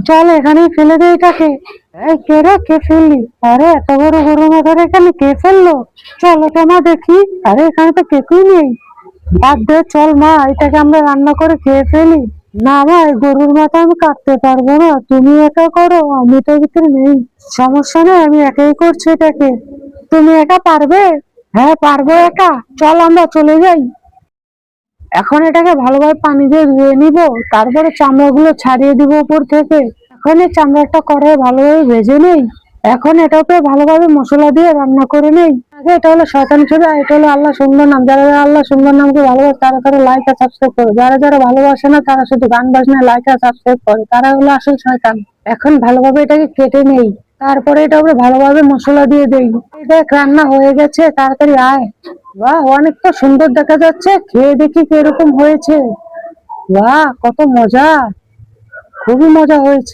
চল এখানেই ফেলে দে এটাকে। এই কে রে, কে ফেললি? আরে এত বড় গরু মাথার এখানে কে ফেললো? চলো তো মা দেখি। আরে এখানে তো কেকুই নেই। বাদ দে, চল মা এটাকে আমরা রান্না করে খেয়ে ফেলি। না মা, এই গরুর মাথা আমি কাটতে পারবো না, তুমি একা করো, আমি তো ভিতরে নেই। সমস্যা নেই, আমি একাই করছি এটাকে। তুমি একা পারবে? হ্যাঁ পারবো একা, চল আমরা চলে যাই। এখন এটাকে ভালোভাবে পানি দিয়ে ধুয়ে নিব, তারপরে চামড়াগুলো ছাড়িয়ে দিব উপর থেকে। এখন এই চামড়াটা কড়াইয়ে ভালোভাবে ভেজে নেই। এখন এটাকে ভালোভাবে মশলা দিয়ে রান্না করে নেই। আগে এটা হলো শয়তান ছবি, আর এটা হলো আল্লাহ সুন্দর নাম। যারা যারা আল্লাহ সুন্দর নামকে ভালোবাসে তারা তারা লাইক আর সাবস্ক্রাইব করে, যারা যারা ভালোবাসে না তারা শুধু গান বাজনা লাইক আর সাবস্ক্রাইব করে, তারা হলো আসল শয়তান। এখন ভালোভাবে এটাকে কেটে নেই, তারপরে এটা আমরা ভালোভাবে মশলা দিয়ে দেই। এই দেখ রান্না হয়ে গেছে, তাড়াতাড়ি আয়। বাহ, অনেক তো সুন্দর দেখা যাচ্ছে, খেয়ে দেখি কিরকম হয়েছে। বাহ, কত মজা, খুবই মজা হয়েছে।